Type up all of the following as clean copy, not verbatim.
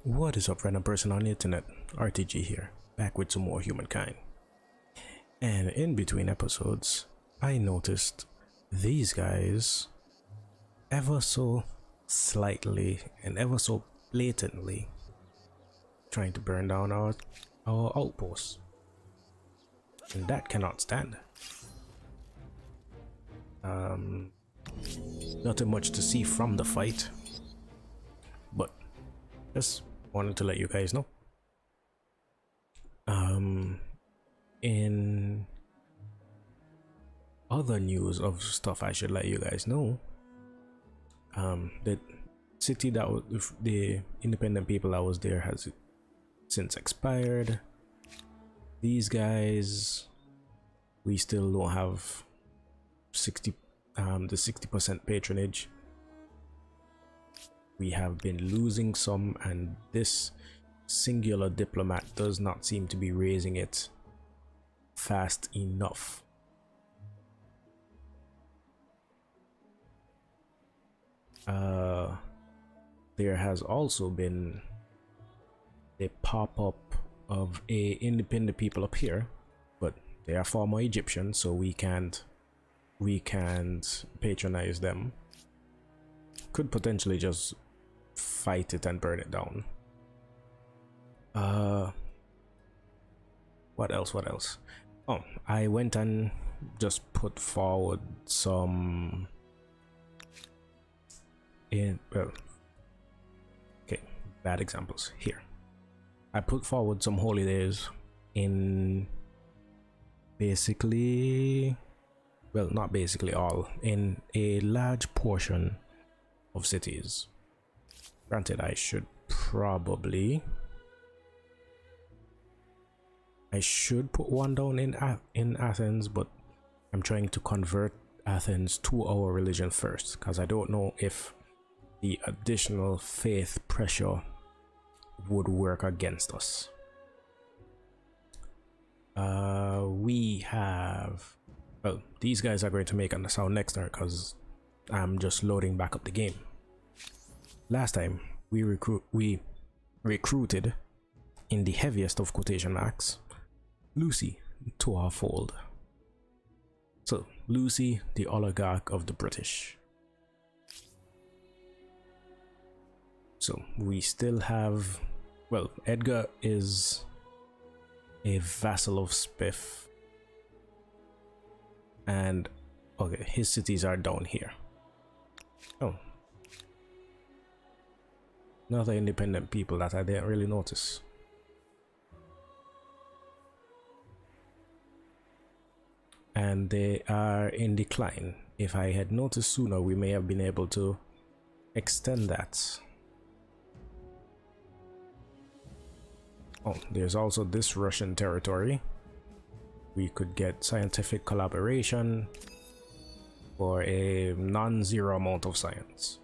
What is up, random person on the internet? RTG here, back with some more Humankind. And in between episodes, I noticed these guys ever so slightly and ever so blatantly trying to burn down our outposts. And that cannot stand. Nothing much to see from the fight, but just wanted to let you guys know. In other news of stuff I should let you guys know, the city that was the independent people that was there has since expired. These guys, we still don't have the 60% patronage. We have been losing some, and this singular diplomat does not seem to be raising it fast enough. There has also been a pop-up of a independent people up here, but they are former Egyptians, so we can't patronize them. Could potentially just fight it and burn it down. What else? Oh, I went and just put forward some bad examples here. I put forward some holidays in basically, well, not basically all, in a large portion of cities. Granted, I should put one down in Athens, but I'm trying to convert Athens to our religion first, because I don't know if the additional faith pressure would work against us. We have, well, these guys are going to make a sound next turn because I'm just loading back up the game. Last time we recruited, in the heaviest of quotation marks, Lucy to our fold. So Lucy, the oligarch of the British. So we still have, well, Edgar is a vassal of Spiff, and okay, his cities are down here. Oh, another independent people that I didn't really notice. And they are in decline. If I had noticed sooner, we may have been able to extend that. Oh, there's also this Russian territory. We could get scientific collaboration for a non-zero amount of science.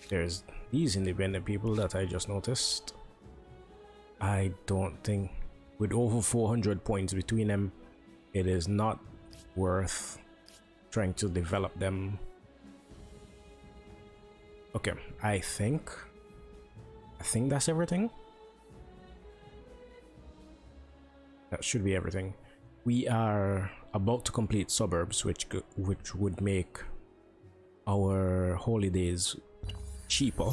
There's these independent people that I just noticed. I don't think, with over 400 points between them, it is not worth trying to develop them. Okay, I think that's everything. That should be everything. We are about to complete suburbs, which would make our holidays cheaper.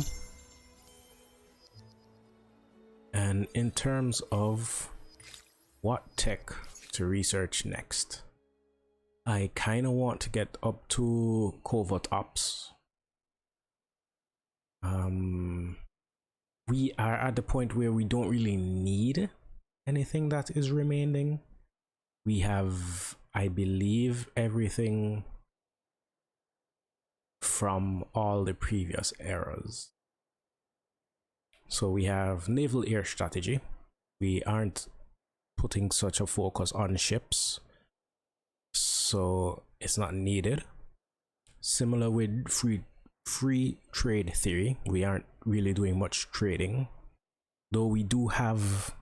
And in terms of what tech to research next, I kind of want to get up to covert ops. We are at the point where we don't really need anything that is remaining. We have, I believe, everything from all the previous eras. So we have naval air strategy. We aren't putting such a focus on ships, so it's not needed. Similar with free trade theory, we aren't really doing much trading, though we do have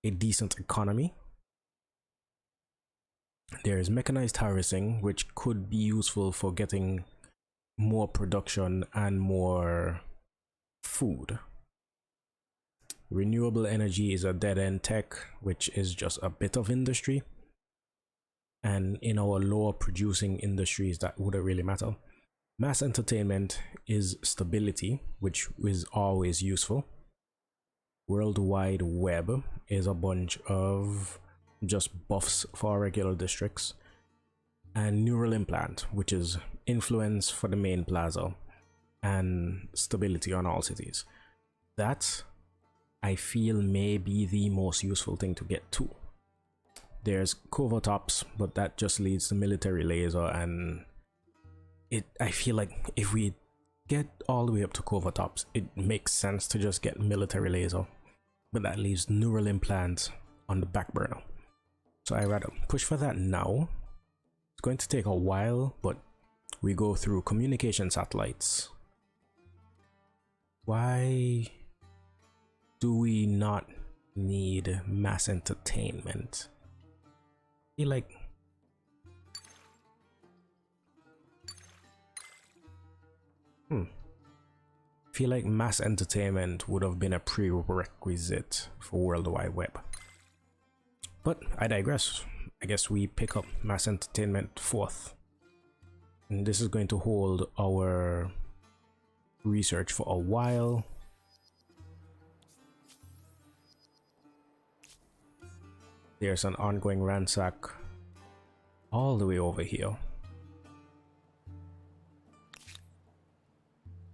a decent economy. There's mechanized harvesting, which could be useful for getting more production and more food. Renewable energy is a dead-end tech, which is just a bit of industry, and in our lower producing industries that wouldn't really matter. Mass entertainment is stability, which is always useful. World Wide Web is a bunch of just buffs for regular districts. And neural implant, which is influence for the main plaza and stability on all cities. That I feel may be the most useful thing to get to. There's covert ops, but that just leads to military laser, and I feel like if we get all the way up to covert ops, it makes sense to just get military laser, but that leaves neural implant on the back burner. So I rather push for that now. It's going to take a while, but we go through communication satellites. Why do we not need mass entertainment? I feel like mass entertainment would have been a prerequisite for World Wide Web. But I digress. I guess we pick up mass entertainment 4th. And this is going to hold our research for a while. There's an ongoing ransack all the way over here.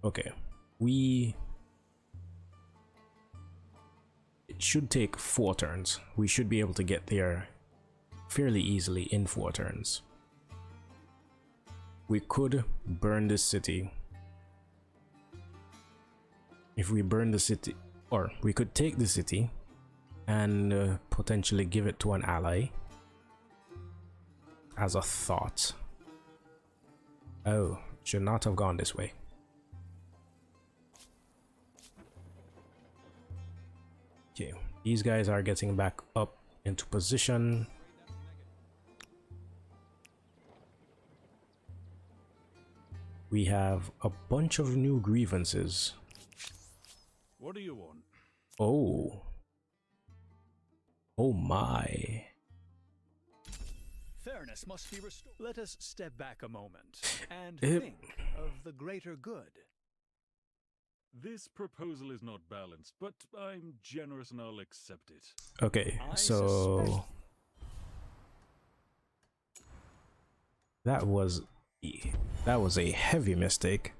Okay, it should take 4 turns. We should be able to get there fairly easily in 4 turns. We could burn this city. If we burn the city, or we could take the city and potentially give it to an ally as a thought. Oh, should not have gone this way. Okay, these guys are getting back up into position. We have a bunch of new grievances. What do you want? Oh. Oh my. Fairness must be restored. Let us step back a moment and think of the greater good. This proposal is not balanced, but I'm generous and I'll accept it. Okay, so that was a heavy mistake.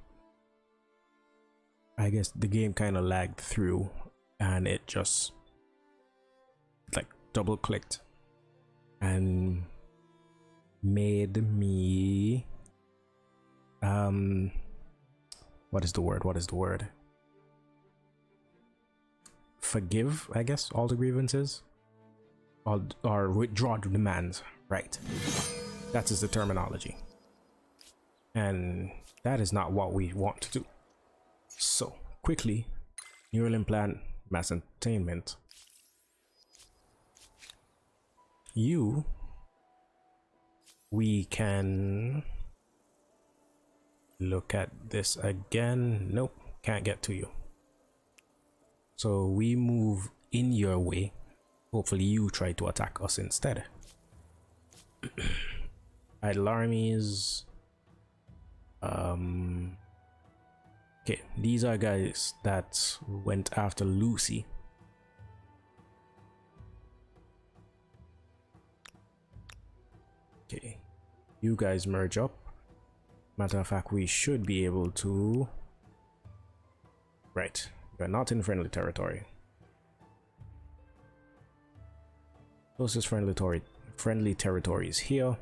I guess the game kind of lagged through and it just like double clicked and made me what is the word, forgive, I guess, all the grievances, or withdraw the demands, right? That is the terminology, and that is not what we want to do. So quickly, neural implant, mass entertainment. We can look at this again. Nope, can't get to you. So we move in your way. Hopefully you try to attack us instead. Idle armies. Okay, these are guys that went after Lucy. Okay, you guys merge up. Matter of fact, we should be able to. Right, we're not in friendly territory. Closest friendly territory is here.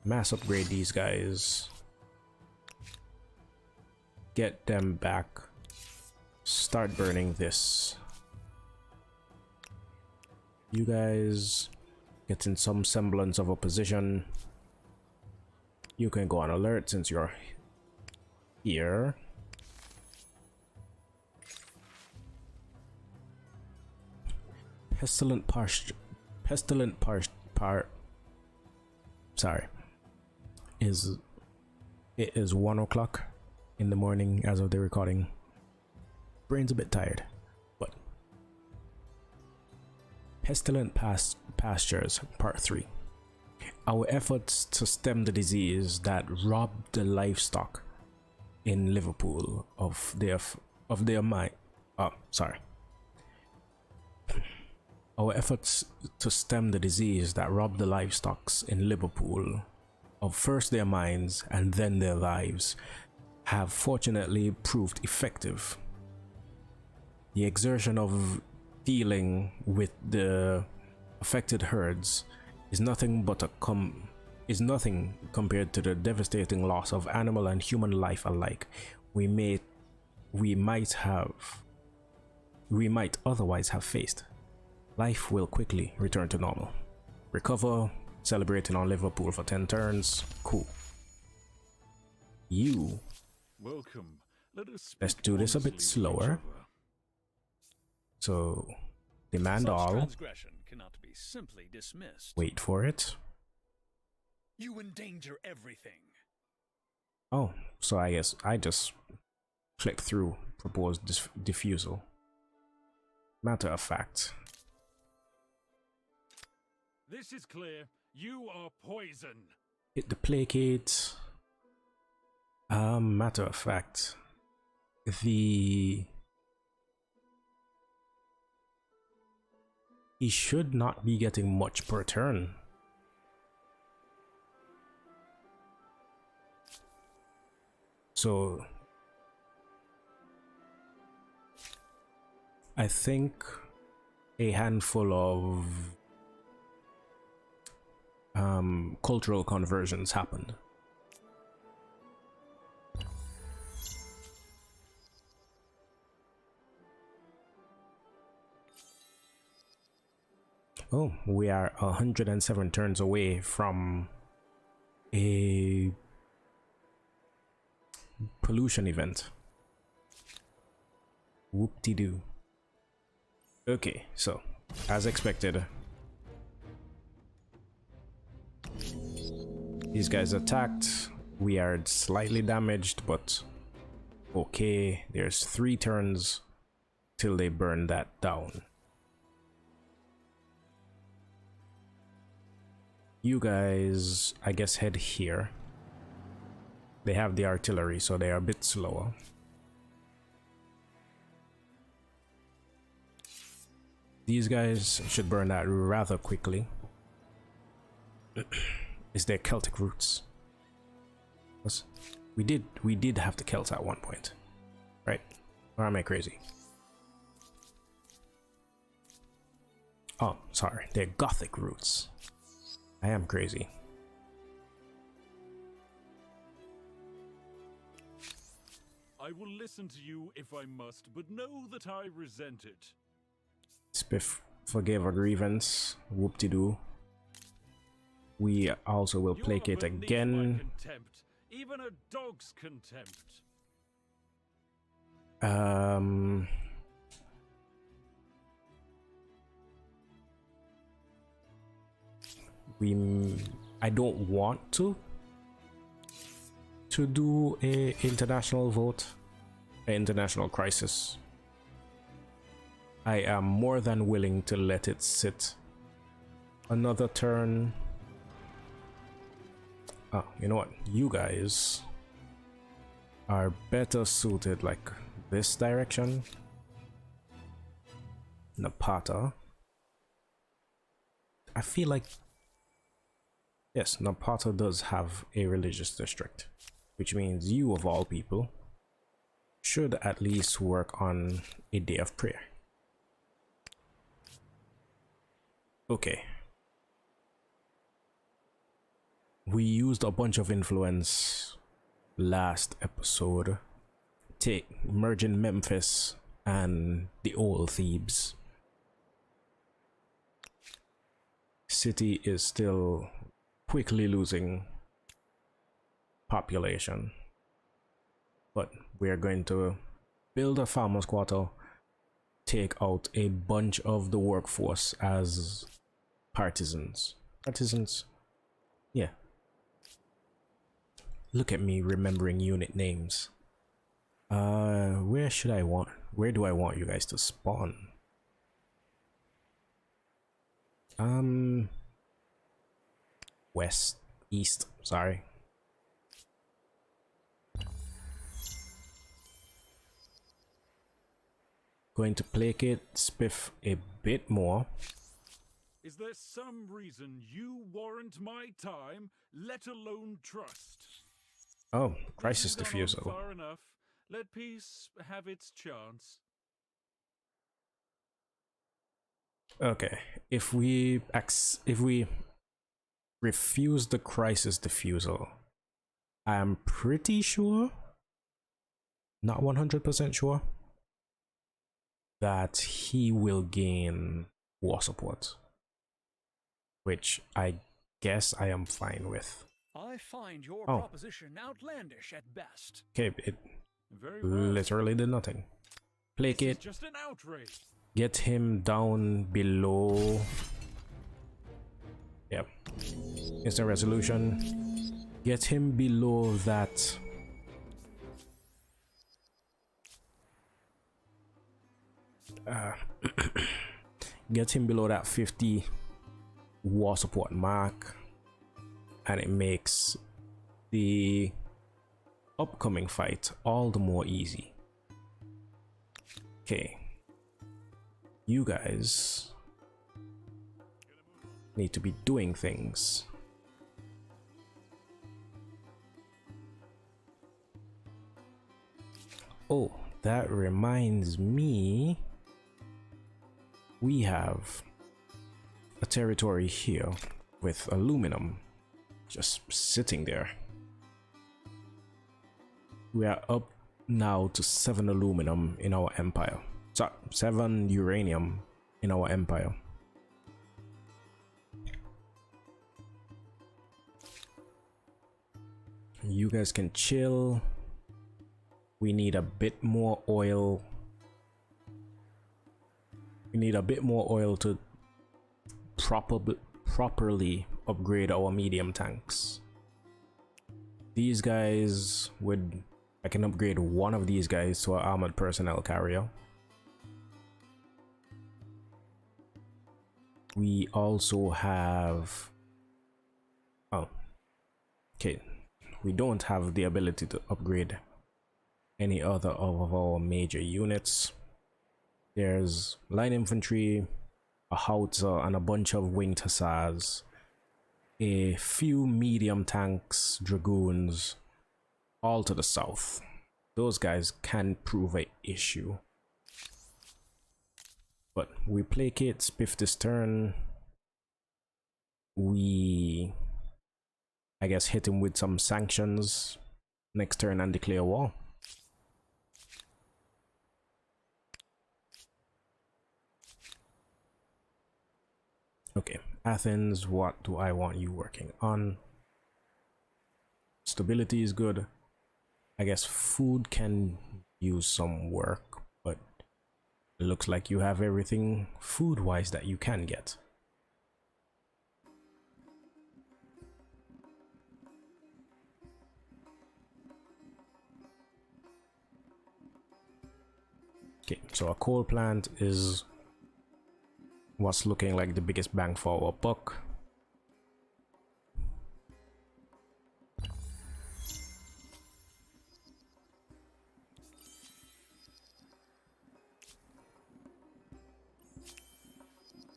Mass upgrade these guys. Get them back. Start burning this. You guys get in some semblance of a position. You can go on alert since you're here. pestilent parsh pestilent parsh par sorry is it is 1 o'clock in the morning as of the recording. Brain's a bit tired, but pestilent pastures part 3. Our efforts to stem the disease that robbed the livestock in Liverpool of their mind. Our efforts to stem the disease that robbed the livestock in Liverpool of first their minds and then their lives have fortunately proved effective. The exertion of dealing with the affected herds is nothing compared to the devastating loss of animal and human life alike we might otherwise have faced. Life will quickly return to normal. Recover, celebrating on Liverpool for 10 turns. Cool. You. Welcome. Let's do this a bit slower. So, demand all. Transgression cannot be simply dismissed. Wait for it. You endanger everything. Oh, so I guess I just click through proposed diffusal. Matter of fact. This is clear. You are poison. Hit the placate. Matter of fact. He should not be getting much per turn. So I think a handful of cultural conversions happened. Oh, we are 107 turns away from a pollution event. Whoop-de-doo. Okay, so as expected, these guys attacked. We are slightly damaged, but okay. There's 3 turns till they burn that down. You guys, I guess, head here. They have the artillery, so they are a bit slower. These guys should burn that rather quickly. Is their Celtic roots? We did have the Celts at one point, right? Or am I crazy? Oh, sorry, they're Gothic roots. I am crazy. I will listen to you if I must, but know that I resent it. Spiff forgave a grievance. Whoop-de-doo. We also will placate again. Contempt, even a dog's contempt. I don't want to do a international vote, an international crisis. I am more than willing to let it sit another turn. Oh, you know what? You guys are better suited like this direction. Napata. I feel like, yes, Napata does have a religious district, which means you, of all people, should at least work on a day of prayer. Okay. We used a bunch of influence last episode, merging Memphis and the old Thebes. City is still quickly losing population, but we are going to build a farmer's quarter, take out a bunch of the workforce as partisans. Partisans? Yeah. Look at me remembering unit names. Where do I want you guys to spawn? West, east, sorry. Going to placate Spiff a bit more. Is there some reason you warrant my time, let alone trust? Oh, crisis This has gone on diffusal. far enough. Let peace have its chance. Okay, if we refuse the crisis diffusal, I am pretty sure, not 100% sure, that he will gain war support, which I guess I am fine with. I find your Oh. proposition outlandish at best. Okay, it Very well. literally did nothing. This is Placate, just an outrage. get him down below. Yep. Instant resolution. Get him below that. Get him below that 50 war support mark, and it makes the upcoming fight all the more easy. Okay, you guys need to be doing things. Oh, that reminds me, we have a territory here with aluminum just sitting there. We are up now to 7 aluminum in our empire. So 7 uranium in our empire. You guys can chill. We need a bit more oil. We need a bit more oil to properly upgrade our medium tanks. These guys would, I can upgrade one of these guys to an armored personnel carrier. We also have, oh, okay, we don't have the ability to upgrade any other of our major units. There's light infantry, a howitzer, and a bunch of winged hussars, a few medium tanks, dragoons, all to the south. Those guys can prove an issue. But we placate Spiff this turn. We, I guess, hit him with some sanctions next turn and declare war. Okay, Athens, what do I want you working on? Stability is good. I guess food can use some work, but it looks like you have everything food-wise that you can get. Okay, so a coal plant is what's looking like the biggest bang for our buck.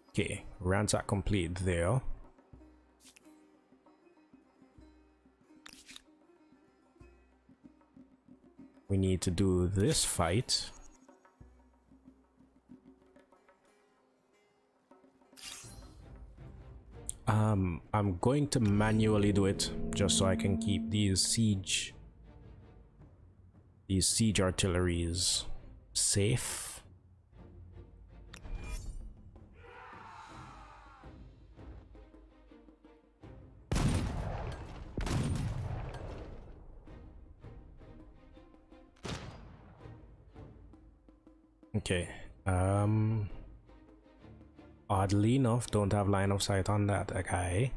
Okay, ransack complete there. We need to do this fight. I'm going to manually do it just so I can keep these siege artilleries safe. Okay, Oddly enough, don't have line of sight on that guy.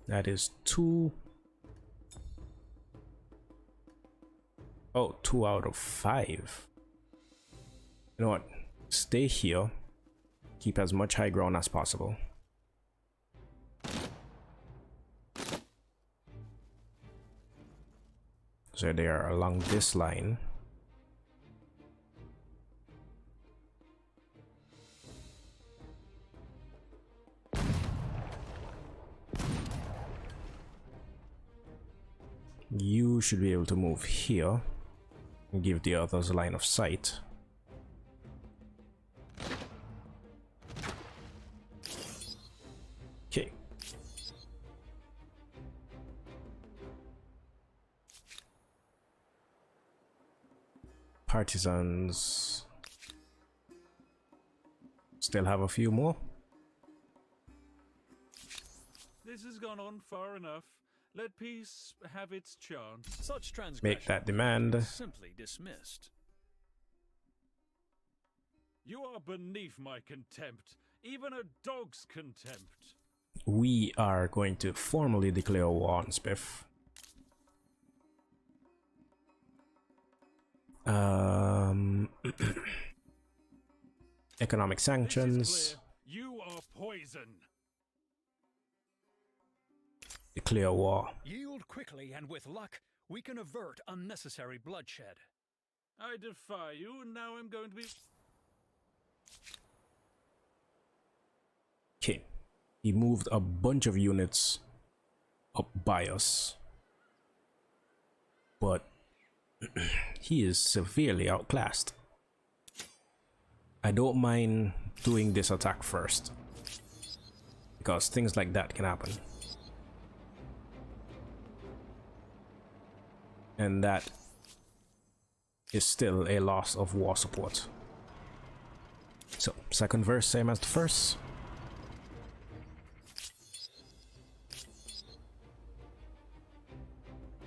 That is 2. Oh, 2 out of 5. You know what? Stay here. Keep as much high ground as possible. So they are along this line. You should be able to move here and give the others a line of sight. Okay. Partisans still have a few more. This has gone on far enough. Let peace have its chance. Such transgression Make that demand. is simply dismissed. You are beneath my contempt, even a dog's contempt. We are going to formally declare war on Spiff. Economic sanctions. You are poison. Declare war. Yield quickly, and with luck, we can avert unnecessary bloodshed. I defy you, and now I'm going to be... Okay. He moved a bunch of units up by us. But he is severely outclassed. I don't mind doing this attack first, because things like that can happen. And that is still a loss of war support. So, second verse, same as the first.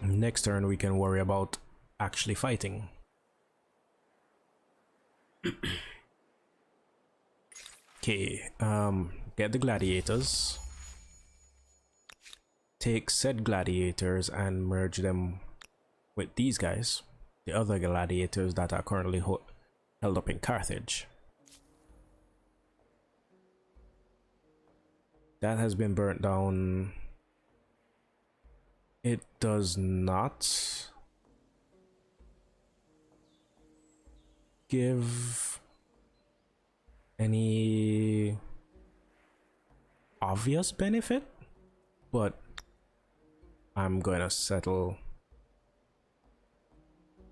Next turn we can worry about actually fighting. Okay, get the gladiators. Take said gladiators and merge them with these guys, the other gladiators that are currently held up in Carthage. That has been burnt down. It does not give any obvious benefit, but I'm going to settle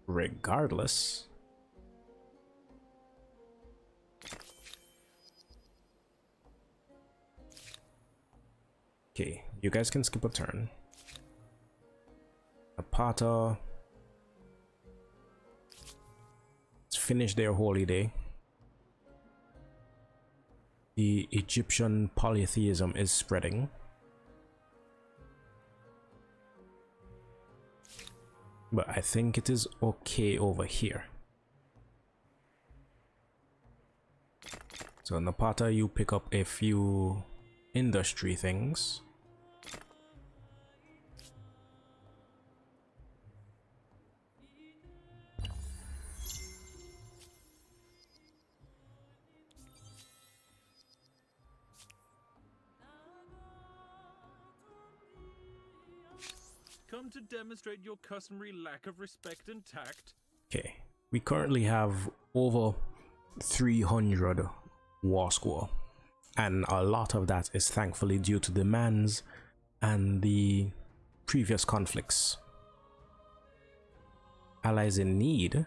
regardless. Okay, you guys can skip a turn. Apata, let's finish their holy day. The Egyptian polytheism is spreading. But I think it is okay over here. So Napata, you pick up a few industry things. Come to demonstrate your customary lack of respect and tact. Okay, we currently have over 300 war score, and a lot of that is thankfully due to demands and the previous conflicts. Allies in need.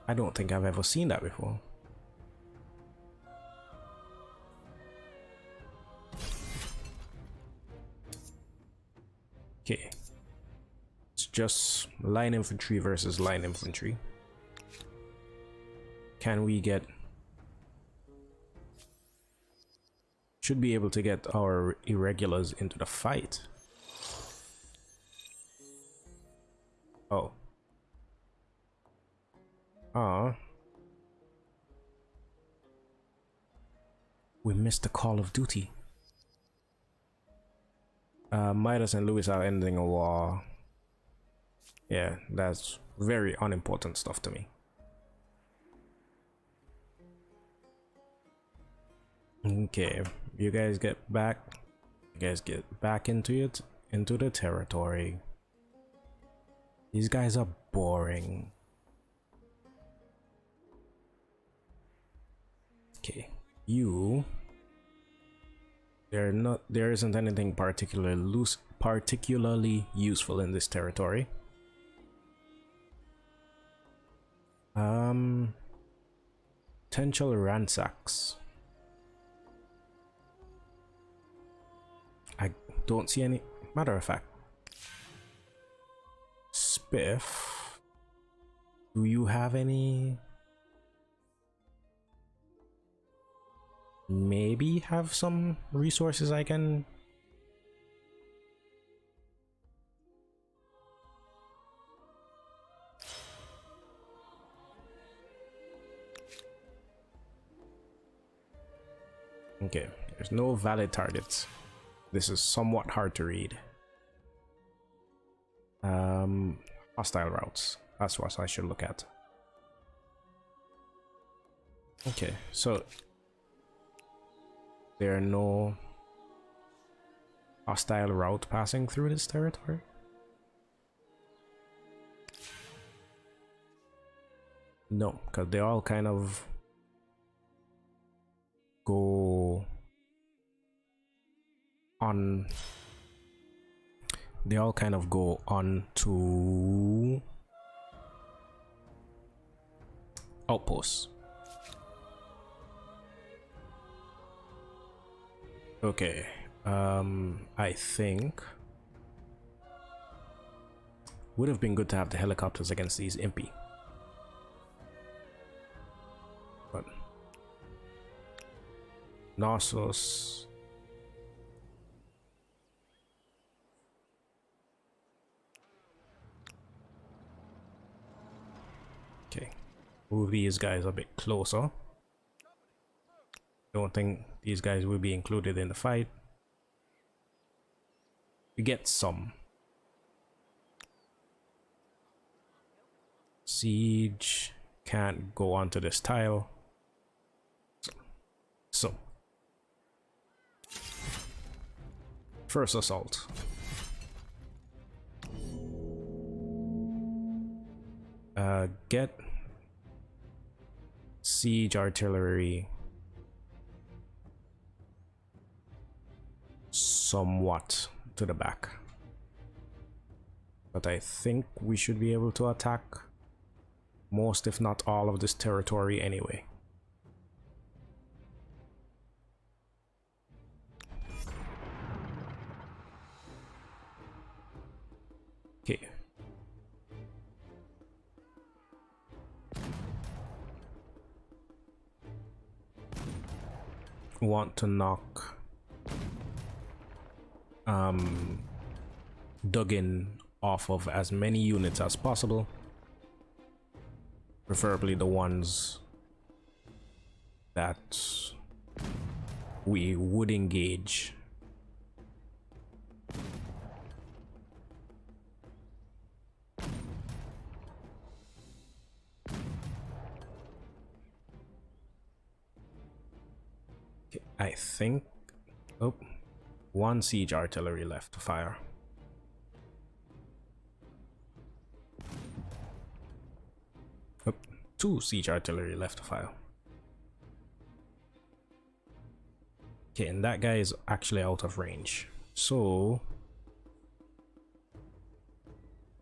I don't think I've ever seen that before. Okay, it's just line infantry versus line infantry. Can we get should be able to get our irregulars into the fight. Oh. We missed the call of duty. Midas and Lewis are ending a war. Yeah, that's very unimportant stuff to me. Okay, you guys get back. You guys get back into it, into the territory. These guys are boring. Okay, you. There isn't anything particularly useful in this territory. Potential ransacks. I don't see any. Matter of fact, Spiff, do you have any? Maybe have some resources I can. Okay, there's no valid targets. This is somewhat hard to read. Hostile routes. That's what I should look at. Okay, so there are no hostile route passing through this territory. No, because they all kind of go on. They all kind of go on to outposts. Okay, I think would have been good to have the helicopters against these impy. But Narsos. Okay, move these guys a bit closer. Don't think these guys will be included in the fight. We get some. Siege can't go onto this tile. So first assault. Get siege artillery somewhat to the back, but I think we should be able to attack most, if not all, of this territory anyway. Okay. Want to knock Duggan off of as many units as possible, preferably the ones that we would engage. Okay, I think one siege artillery left to fire. Two siege artillery left to fire. Okay, and that guy is actually out of range. So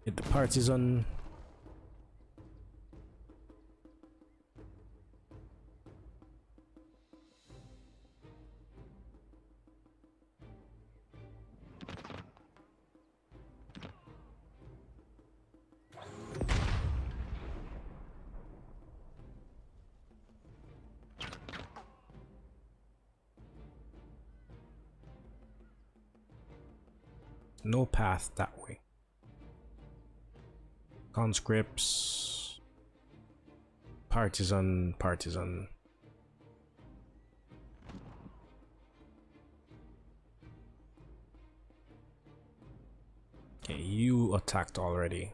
hit the partisan. No path that way. Conscripts. Partisan. Okay, you attacked already.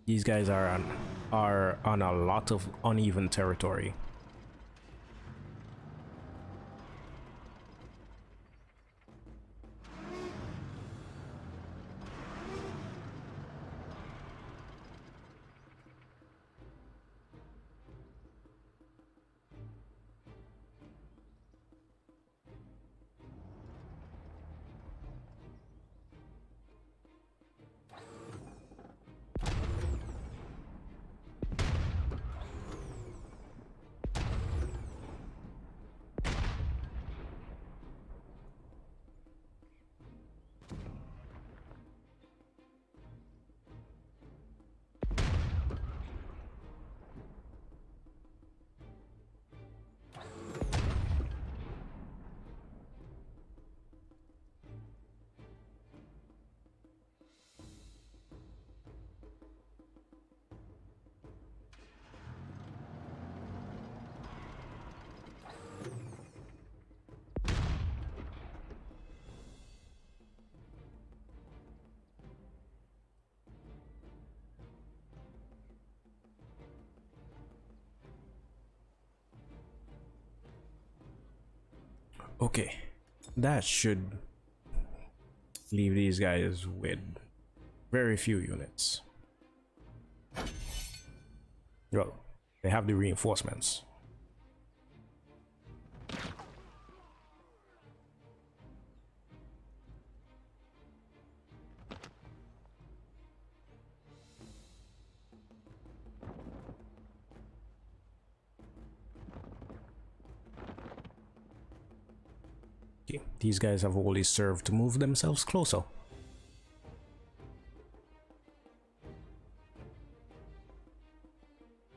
These guys are on a lot of uneven territory. Okay, that should leave these guys with very few units. Well, they have the reinforcements. Okay, these guys have only served to move themselves closer.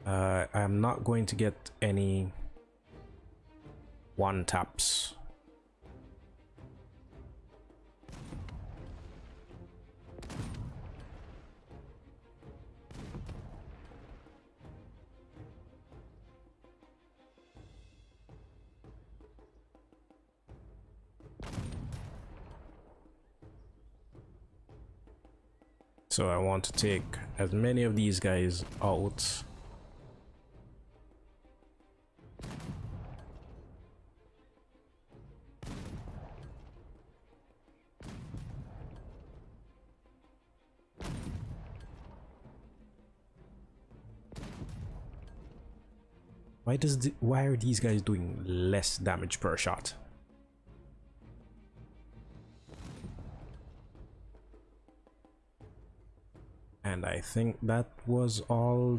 I'm not going to get any one taps. So I want to take as many of these guys out. Why are these guys doing less damage per shot? And I think that was all.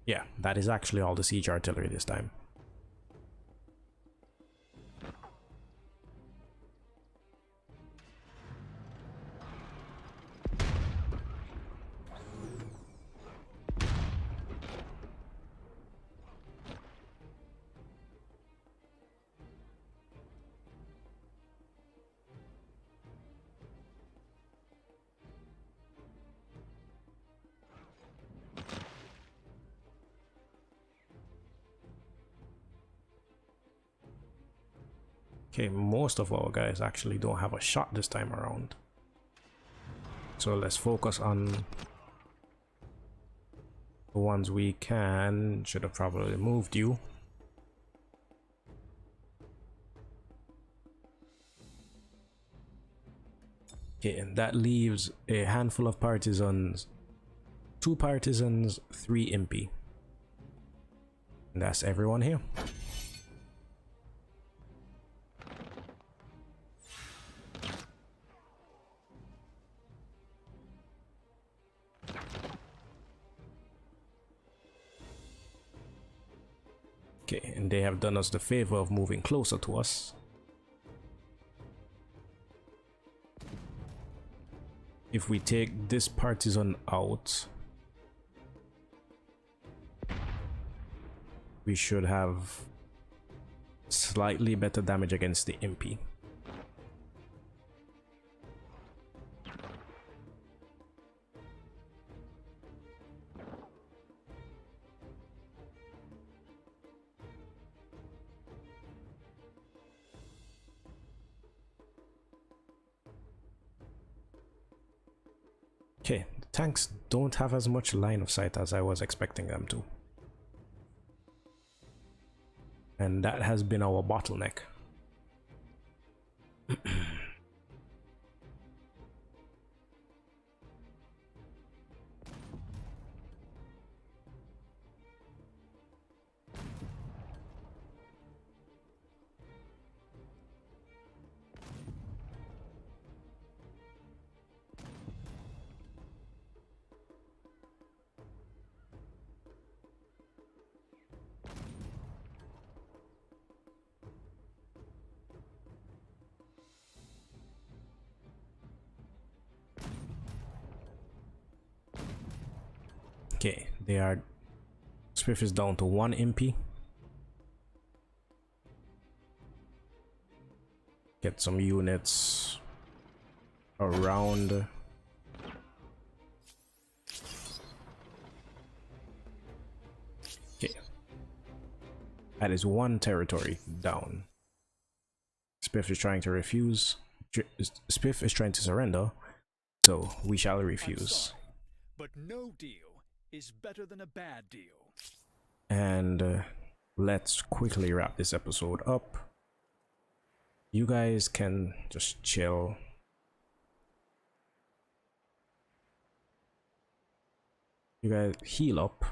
Yeah, that is actually all the siege artillery this time. Okay, most of our guys actually don't have a shot this time around. So let's focus on the ones we can. Should have probably moved you. Okay, and that leaves a handful of partisans. 2 partisans, 3 impy. And that's everyone here. Okay, and they have done us the favor of moving closer to us. If we take this partisan out, we should have slightly better damage against the impy. Okay, the tanks don't have as much line of sight as I was expecting them to. And that has been our bottleneck. Okay, they are. Swift is down to 1 MP. Get some units around. Okay, that is 1 territory down. Spiff is trying to refuse. Spiff is trying to surrender, so we shall refuse. But no deal is better than a bad deal. And let's quickly wrap this episode up. You guys can just chill. You guys heal up.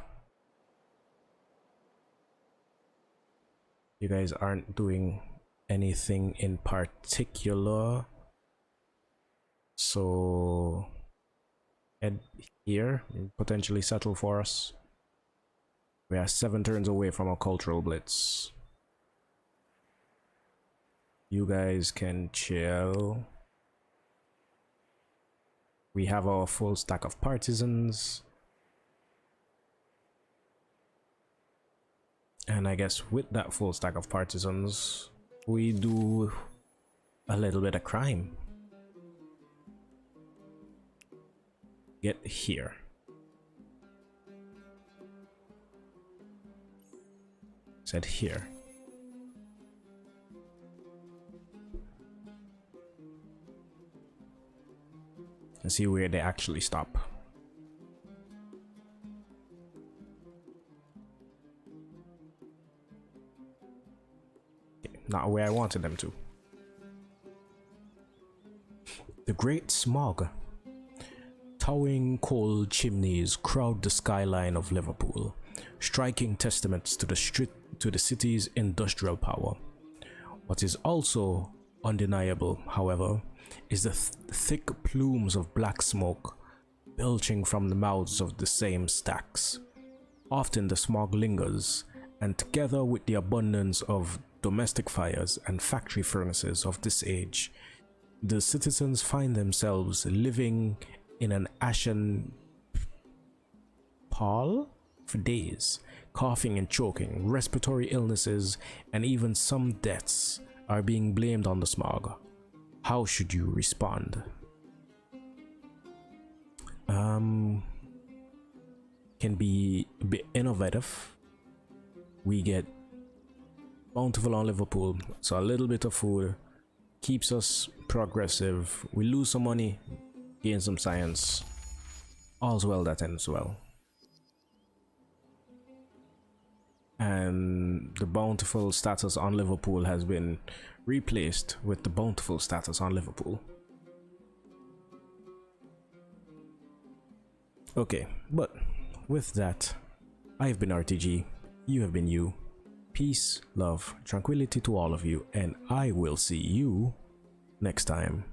You guys aren't doing anything in particular, so head here, potentially settle for us. We are 7 turns away from a cultural blitz. You guys can chill. We have our full stack of partisans. And I guess with that full stack of partisans, we do a little bit of crime. Get here. Said here. And see where they actually stop. Okay, not where I wanted them to. The Great Smog. Towering coal chimneys crowd the skyline of Liverpool, striking testaments to the city's industrial power. What is also undeniable, however, is the thick plumes of black smoke belching from the mouths of the same stacks. Often the smog lingers, and together with the abundance of domestic fires and factory furnaces of this age, the citizens find themselves living in an ashen pall for days. Coughing and choking, respiratory illnesses, and even some deaths are being blamed on the smog. How should you respond? Can be a bit innovative. We get bountiful on Liverpool, so a little bit of food keeps us progressive. We lose some money, gain some science. All's well that ends well. And the bountiful status on Liverpool has been replaced with the bountiful status on Liverpool. Okay, but with that, I have been RTG, you have been you. Peace, love, tranquility to all of you, and I will see you next time.